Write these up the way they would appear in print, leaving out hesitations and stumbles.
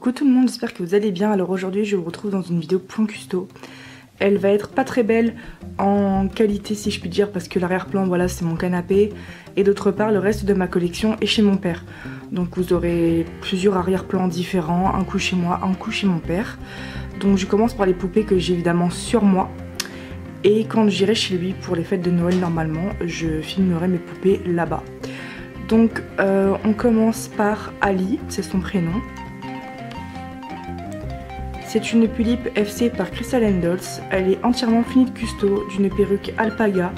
Coucou tout le monde, j'espère que vous allez bien. Alors aujourd'hui je vous retrouve dans une vidéo point custo. Elle va être pas très belle en qualité si je puis dire, parce que l'arrière-plan voilà c'est mon canapé, et d'autre part le reste de ma collection est chez mon père. Donc vous aurez plusieurs arrière-plans différents, un coup chez moi, un coup chez mon père. Donc je commence par les poupées que j'ai évidemment sur moi. Et quand j'irai chez lui pour les fêtes de Noël normalement, je filmerai mes poupées là-bas. Donc on commence par Ali, c'est son prénom. C'est une Pulippe FC par Crystal & Dolls. Elle est entièrement finie de custo d'une perruque alpaga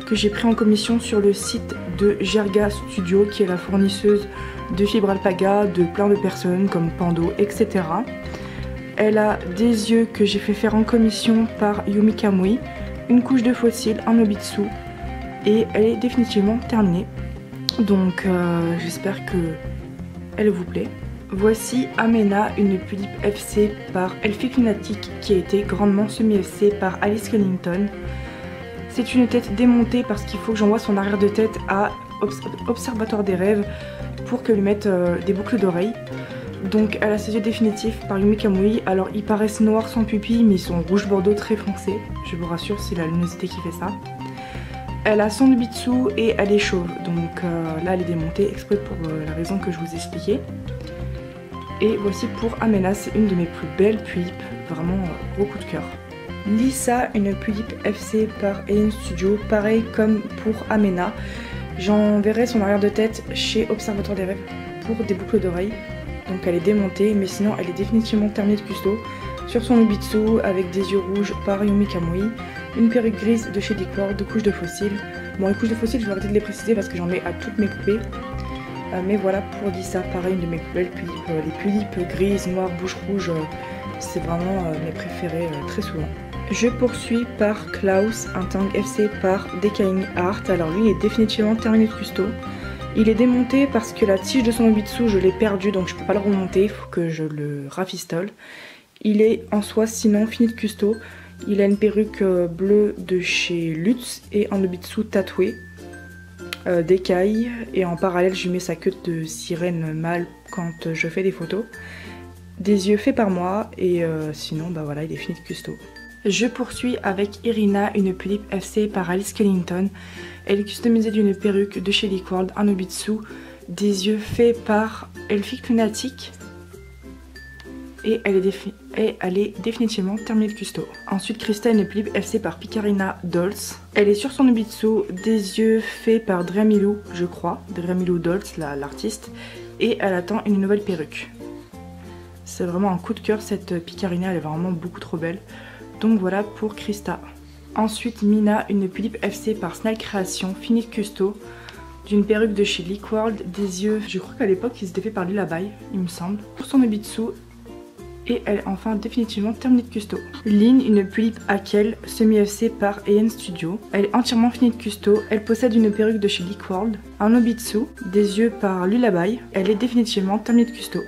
que j'ai pris en commission sur le site de Jerga Studio, qui est la fournisseuse de fibres alpaga de plein de personnes comme Pando, etc. Elle a des yeux que j'ai fait faire en commission par Yumi Kamui, une couche de fossiles, un Nobitsu, et elle est définitivement terminée. Donc j'espère que elle vous plaît. Voici Amena, une Pulippe FC par Elfic Lunatic qui a été grandement semi-FC par Alice Cunnington. C'est une tête démontée parce qu'il faut que j'envoie son arrière de tête à Observatoire des Rêves pour qu'elle lui mette des boucles d'oreilles. Donc elle a ses yeux définitifs par Yumi Kamui. Alors ils paraissent noirs sans pupille mais ils sont rouge bordeaux très foncés. Je vous rassure, c'est la luminosité qui fait ça. Elle a son Nobitsu et elle est chauve. Donc là elle est démontée exprès pour la raison que je vous ai expliquée. Et voici pour Amena, c'est une de mes plus belles Pulippes, vraiment gros coup de cœur. Lisa, une Pulippe FC par Alien Studio, pareil comme pour Amena. J'enverrai son arrière de tête chez Observatoire des Rêves pour des boucles d'oreilles. Donc elle est démontée, mais sinon elle est définitivement terminée de custo. Sur son Nobitsu avec des yeux rouges par Yumi Kamui, une perruque grise de chez Decor, deux couches de fossiles. Bon, les couches de fossiles, je vais arrêter de les préciser parce que j'en mets à toutes mes poupées. Mais voilà pour Lisa, pareil, une de mes plus belles Pulippes. Les Pulippes grises, noires, bouche rouge, c'est vraiment mes préférées très souvent. Je poursuis par Klaus, un Tang FC par Decaying Art. Alors lui il est définitivement terminé de custo. Il est démonté parce que la tige de son Nobitsu je l'ai perdu, donc je peux pas le remonter, il faut que je le rafistole. Il est en soi sinon fini de custo. Il a une perruque bleue de chez Lutz et un Nobitsu tatoué. D'écailles, et en parallèle je mets sa queue de sirène mâle quand je fais des photos. Des yeux faits par moi et sinon bah voilà, il est fini de custo. Je poursuis avec Irina, une Pulippe FC par Alice Cunnington. Elle est customisée d'une perruque de chez Liquid, un Nobitsu, des yeux faits par Elfic Lunatic et elle est définitivement terminée de custo. Ensuite Krista, une Pulippe FC par Picarina Dolls. Elle est sur son Nobitsu, des yeux faits par Dremilou, je crois, Dremilou Dolls, l'artiste, et elle attend une nouvelle perruque. C'est vraiment un coup de cœur, cette Picarina, elle est vraiment beaucoup trop belle. Donc voilà pour Krista. Ensuite Mina, une Pulippe FC par Snail Création, finie de custo, d'une perruque de chez Liquid, des yeux, je crois qu'à l'époque ils étaient faits par Lullaby, il me semble, pour son Nobitsu. Et elle est enfin définitivement terminée de custo. Lynn, une Pulippe Hakel, semi-FC par Alien Studio. Elle est entièrement finie de custo. Elle possède une perruque de chez Liquid, un Nobitsu, des yeux par Lullaby. Elle est définitivement terminée de custo.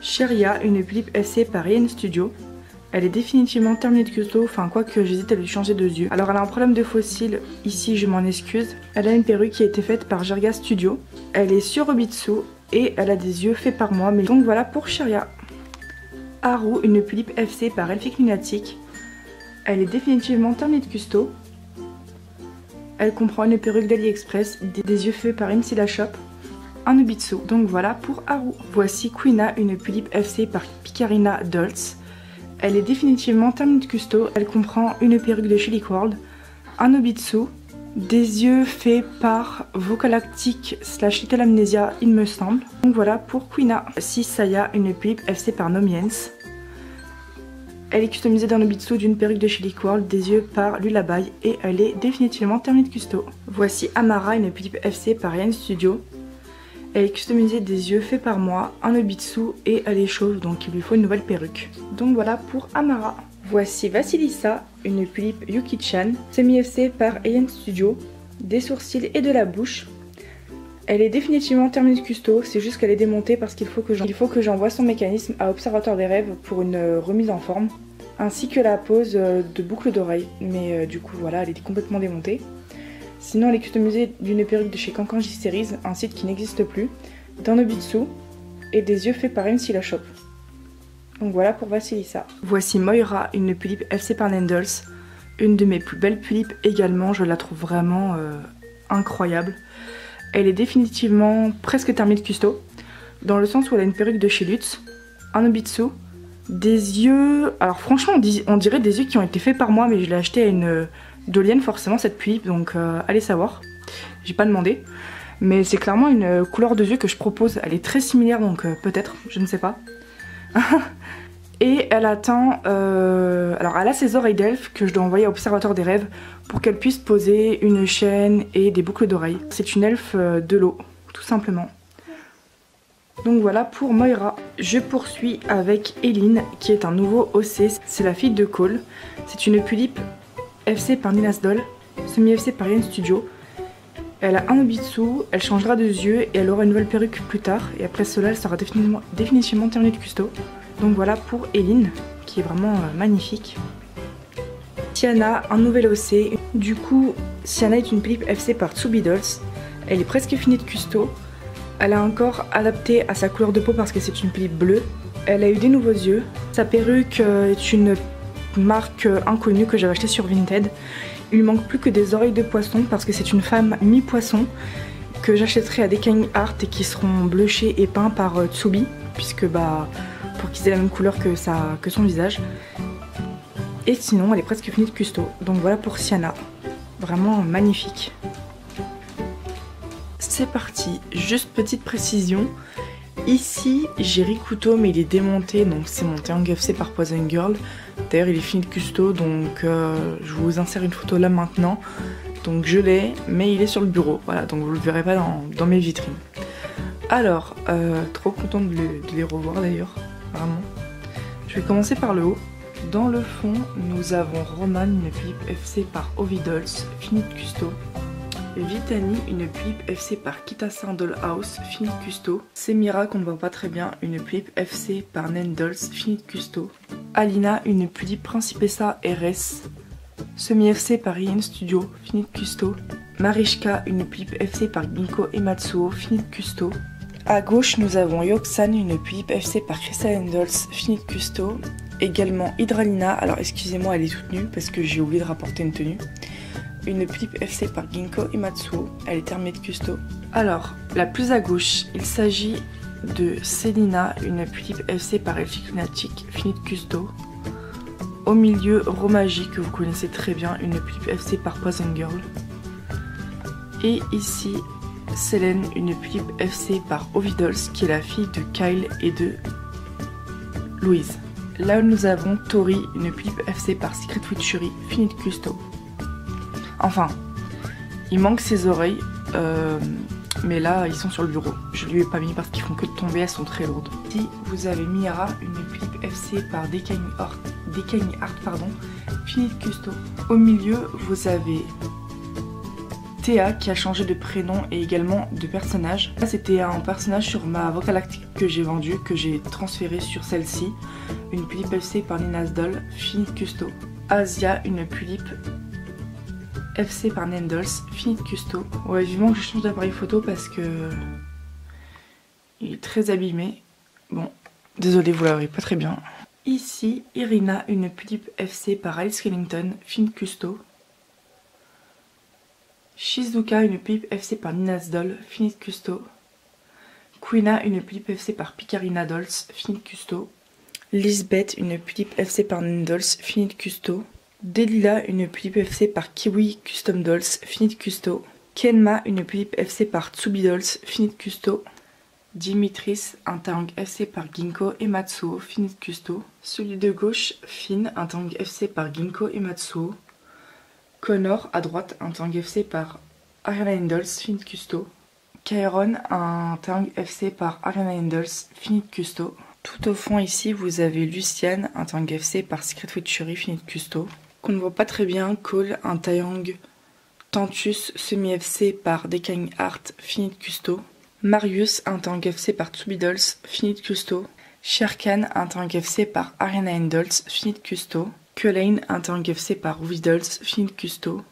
Sheria, une Pulippe FC par Alien Studio. Elle est définitivement terminée de custo, enfin quoique j'hésite à lui changer de yeux. Alors elle a un problème de fossile, ici je m'en excuse. Elle a une perruque qui a été faite par Jerga Studio. Elle est sur Nobitsu et elle a des yeux faits par moi. Mais donc voilà pour Sheria. Haru, une Pulippe FC par Elfic Lunatic. Elle est définitivement terminée de custo. Elle comprend une perruque d'AliExpress, des yeux faits par Insila Shop, un Nobitsu. Donc voilà pour Haru. Voici Quina, une Pulippe FC par Picarina Dolls. Elle est définitivement terminée de custo. Elle comprend une perruque de chez Liquid, un Nobitsu, des yeux faits par Vocalactic / Little Amnesia, il me semble. Donc voilà pour Quina. Voici Saya, une Pulippe FC par Nomiens. Elle est customisée d'un Nobitsu, d'une perruque de chez Liquid, des yeux par Lullaby et elle est définitivement terminée de custo. Voici Amara, une Pulippe FC par Alien Studio. Elle est customisée des yeux faits par moi, un Nobitsu et elle est chauve donc il lui faut une nouvelle perruque. Donc voilà pour Amara. Voici Vasilissa, une Pulippe Yuki-chan, semi-FC par Alien Studio, des sourcils et de la bouche. Elle est définitivement terminée de custo, c'est juste qu'elle est démontée parce qu'il faut que j'envoie son mécanisme à Observatoire des Rêves pour une remise en forme, ainsi que la pose de boucles d'oreilles. Mais du coup voilà, elle est complètement démontée. Sinon elle est customisée d'une perruque de chez Kankanji Series, un site qui n'existe plus, d'un Nobitsu et des yeux faits par MC La Shop. Donc voilà pour Vasilissa. Voici Moira, une pulipe FC par Nendels. Une de mes plus belles pulipes également, je la trouve vraiment incroyable. Elle est définitivement presque terminée de custo, dans le sens où elle a une perruque de chez Lutz, un obitsu, des yeux... Alors franchement on dirait des yeux qui ont été faits par moi, mais je l'ai acheté à une dolienne forcément cette pulipe, donc allez savoir. J'ai pas demandé. Mais c'est clairement une couleur de yeux que je propose, elle est très similaire donc peut-être, je ne sais pas. Et elle attend... Alors elle a ses oreilles d'elfe que je dois envoyer à Observatoire des rêves pour qu'elle puisse poser une chaîne et des boucles d'oreilles. C'est une elfe de l'eau, tout simplement. Donc voilà pour Moira. Je poursuis avec Eileen qui est un nouveau OC. C'est la fille de Cole. C'est une pulipe FC par Nina's Doll, semi-FC par Yen Studio. Elle a un obitsu, elle changera de yeux et elle aura une nouvelle perruque plus tard. Et après cela, elle sera définitivement terminée de custo. Donc voilà pour Eileen, qui est vraiment magnifique. Sienna, un nouvel OC. Du coup, Sienna est une pulipe FC par Tsubi Dolls. Elle est presque finie de custo. Elle a un corps adapté à sa couleur de peau parce que c'est une pulipe bleue. Elle a eu des nouveaux yeux. Sa perruque est une marque inconnue que j'avais achetée sur Vinted. Il lui manque plus que des oreilles de poisson parce que c'est une femme mi-poisson que j'achèterai à Decaying Art et qui seront blushés et peints par Tsubi, puisque pour qu'ils aient la même couleur que son visage. Et sinon elle est presque finie de custo. Donc voilà pour Sienna. Vraiment magnifique. C'est parti, juste petite précision. Ici j'ai Rikuto mais il est démonté, donc c'est mon Taeyang FC par Poison Girl. D'ailleurs il est fini de custo, donc je vous insère une photo là maintenant. Donc je l'ai, mais il est sur le bureau, voilà, donc vous le verrez pas dans mes vitrines. Alors, trop contente de les revoir d'ailleurs, vraiment. Je vais commencer par le haut. Dans le fond, nous avons Roman, une pulipe FC par Ovidolls, finie de custo. Vitani, une pulipe FC par Kitasan Dollhouse, finie de custo. Semira, qu'on ne voit pas très bien, une pulipe FC par Nendels, finie de custo. Alina, une pulipe Principessa RS, semi-FC par Yen Studio, finie de custo. Marishka, une pulipe FC par Ginkgo Ematsuo, finie de custo. À gauche, nous avons Yoksan, une pulipe FC par Crystal Handles, finie de custo. Également Hydralina, alors excusez-moi, elle est toute nue parce que j'ai oublié de rapporter une tenue. Une pulipe FC par Ginkgo Ematsuo, elle est terminée de custo. Alors, la plus à gauche, il s'agit de Selina, une pulipe FC par Elfic Lunatic, finie de custo. Au milieu, Romagie, que vous connaissez très bien, une pulipe FC par Poison Girl. Et ici, Selene, une pulipe FC par Ovidolls, qui est la fille de Kyle et de Louise. Là où nous avons Tori, une pulipe FC par Secret Witchery, finie de custo. Enfin, il manque ses oreilles, mais là ils sont sur le bureau. Je lui ai pas mis parce qu'ils font que de tomber, elles sont très lourdes. Ici vous avez Mira, une pulipe FC par Decaying Art, finie de custo. Au milieu vous avez Théa qui a changé de prénom et également de personnage. Là c'était un personnage sur ma Vocalactique que j'ai vendu, que j'ai transféré sur celle-ci. Une pulipe FC par Nina's Doll, finie de custo. Asia, une pulipe FC par Nendels, fini de custo. Ouais, vivement que je change d'appareil photo parce que il est très abîmé. Bon, désolé, vous la voyez pas très bien. Ici, Irina, une pulipe FC par Alice Killington, fini de custo. Shizuka, une pulipe FC par Nina's Doll, fini de custo. Quina, une pulipe FC par Picarina Dolls, fini de custo. Lisbeth, une pulipe FC par Nendels, fini de custo. Delila, une pulipe FC par Kiwi Custom Dolls, finie de custo. Kenma, une pulipe FC par Tsubi Dolls, finie de custo. Dimitris, un Taeyang FC par Ginkgo Ematsuo, finie de custo. Celui de gauche, Finn, un Taeyang FC par Ginkgo Ematsuo. Connor, à droite, un Taeyang FC par Ariana Handles, finie de custo. Kairon, un Taeyang FC par Ariana Handles, finie de custo. Tout au fond ici, vous avez Luciane, un Taeyang FC par Secret Witchery, finie de custo. Qu'on ne voit pas très bien, Cole, un Taeyang Tantus semi-FC par Decaying Art, fini de custo. Marius, un Taeyang FC par Tsubi Dolls, fini de custo. Sherkan, un Taeyang FC par Ariana Handles, fini de custo. Kulain, un Taeyang FC par Ovidolls, fini de custo.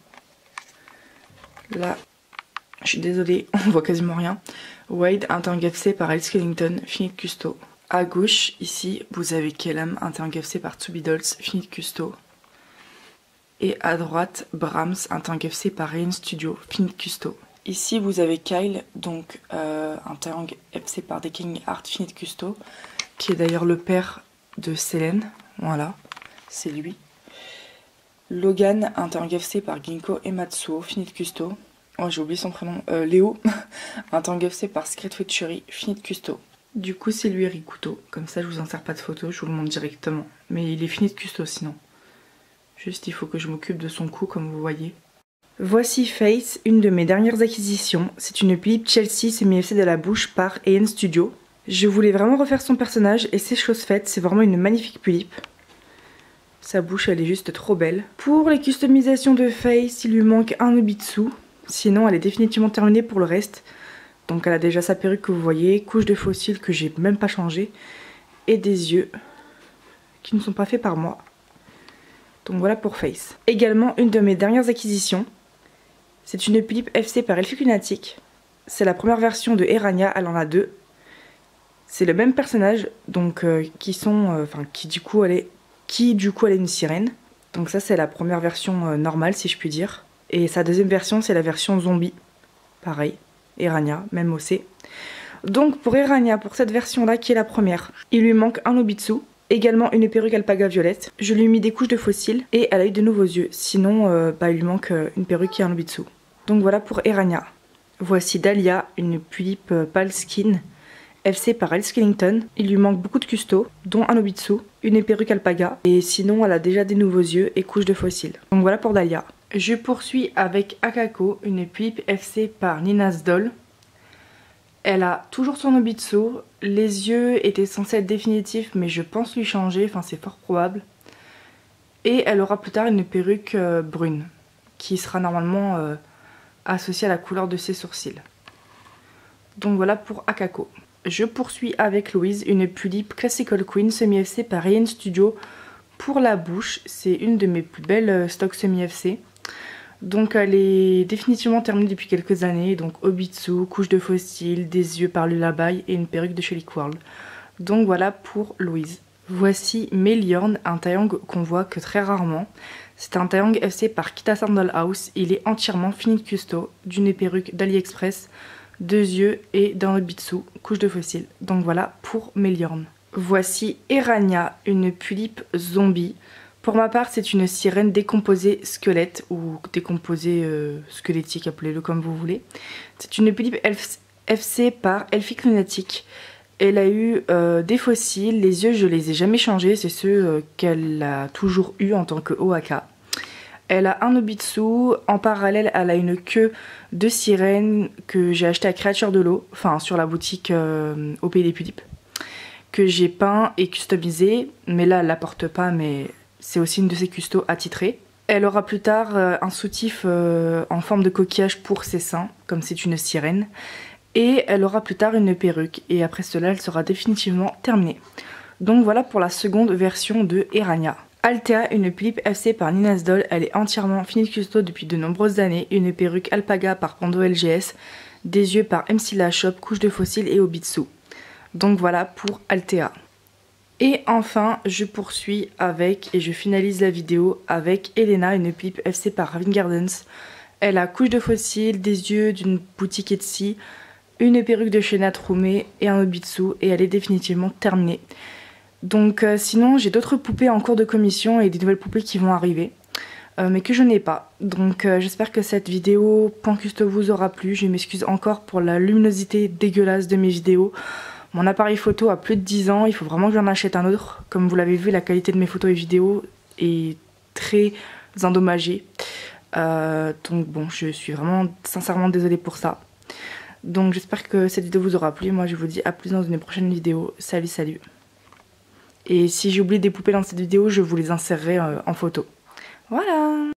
Là, je suis désolée, on voit quasiment rien. Wade, un Taeyang FC par Alice Killington, fini de custo. À gauche, ici, vous avez Kellam, un triangle FC par Tsubi Dolls, fini de custo. Et à droite, Brahms, un triangle FC par Rain Studio, fini de custo. Ici, vous avez Kyle, donc un triangle FC par Decaying Art, fini de custo, qui est d'ailleurs le père de Selene. Voilà, c'est lui. Logan, un triangle FC par Ginko et Matsuo, fini de custo. Oh, j'ai oublié son prénom. Léo, un triangle FC par Secret Witchery, fini de custo. Du coup, c'est lui Rikuto. Comme ça, je vous insère pas de photo, je vous le montre directement. Mais il est fini de custo sinon. Juste, il faut que je m'occupe de son cou, comme vous voyez. Voici Face, une de mes dernières acquisitions. C'est une pipe Chelsea semi-FC de la bouche par AN Studio. Je voulais vraiment refaire son personnage et c'est chose faite. C'est vraiment une magnifique pulipe. Sa bouche, elle est juste trop belle. Pour les customisations de Face, il lui manque un Obitsu. Sinon, elle est définitivement terminée pour le reste. Donc elle a déjà sa perruque que vous voyez, couche de fossiles que j'ai même pas changé, et des yeux qui ne sont pas faits par moi. Donc voilà pour Face. Également, une de mes dernières acquisitions. C'est une pulipe FC par Elfic Lunatic. C'est la première version de Erania, elle en a deux. C'est le même personnage, donc qui du coup elle est une sirène. Donc ça c'est la première version normale si je puis dire. Et sa deuxième version c'est la version zombie. Pareil, Erania, même OC. Donc pour Erania, pour cette version là qui est la première, il lui manque un Obitsu. Également une perruque alpaga violette. Je lui ai mis des couches de fossiles et elle a eu de nouveaux yeux. Sinon, il lui manque une perruque et un Obitsu. Donc voilà pour Erania. Voici Dahlia, une pulipe pale skin FC par Elle Skellington. Il lui manque beaucoup de custo, dont un Obitsu, une perruque alpaga. Et sinon, elle a déjà des nouveaux yeux et couches de fossiles. Donc voilà pour Dahlia. Je poursuis avec Akako, une pulipe FC par Nina's Doll. Elle a toujours son Obitsu, les yeux étaient censés être définitifs mais je pense lui changer, enfin c'est fort probable. Et elle aura plus tard une perruque brune qui sera normalement associée à la couleur de ses sourcils. Donc voilà pour Akako. Je poursuis avec Louise, une pulipe Classical Queen semi-FC par AN Studio pour la bouche. C'est une de mes plus belles stocks semi-FC. Donc elle est définitivement terminée depuis quelques années, donc Obitsu, couche de fossiles, des yeux par Lullaby et une perruque de Shelly World. Donc voilà pour Louise. Voici Meliorn, un triangle qu'on voit que très rarement. C'est un triangle FC par Kita Sandal House, il est entièrement fini de custo, d'une perruque d'AliExpress, deux yeux et d'un Obitsu, couche de fossiles. Donc voilà pour Meliorn. Voici Erania, une pulipe zombie. Pour ma part, c'est une sirène décomposée squelette ou décomposée squelettique, appelez-le comme vous voulez. C'est une pulipe FC par Elfic Lunatic. Elle a eu des fossiles, les yeux je les ai jamais changés, c'est ceux qu'elle a toujours eu en tant que OAK. Elle a un Obitsu, en parallèle elle a une queue de sirène que j'ai acheté à Créature de l'eau, enfin sur la boutique au Pays des Pulipes, que j'ai peint et customisé, mais là elle la porte pas, mais c'est aussi une de ses custos attitrés. Elle aura plus tard un soutif en forme de coquillage pour ses seins, comme c'est une sirène. Et elle aura plus tard une perruque, et après cela elle sera définitivement terminée. Donc voilà pour la seconde version de Erania. Altea, une pulipe FC par Nina's Doll, elle est entièrement finie de custo depuis de nombreuses années. Une perruque alpaga par Pando LGS, des yeux par MC La Shop, couche de fossiles et Obitsu. Donc voilà pour Altea. Et enfin, je poursuis avec, et je finalise la vidéo avec Elena, une pulipe FC par Raven Gardens. Elle a couche de fossiles, des yeux d'une boutique Etsy, une perruque de chez Nat Roumé et un Obitsu, et elle est définitivement terminée. Donc sinon, j'ai d'autres poupées en cours de commission et des nouvelles poupées qui vont arriver, mais que je n'ai pas. Donc j'espère que cette vidéo point custo vous aura plu. Je m'excuse encore pour la luminosité dégueulasse de mes vidéos. Mon appareil photo a plus de 10 ans, il faut vraiment que j'en achète un autre. Comme vous l'avez vu, la qualité de mes photos et vidéos est très endommagée. Donc bon, je suis vraiment sincèrement désolée pour ça. Donc j'espère que cette vidéo vous aura plu. Moi je vous dis à plus dans une prochaine vidéo. Salut, salut. Et si j'ai oublié des poupées dans cette vidéo, je vous les insérerai en photo. Voilà.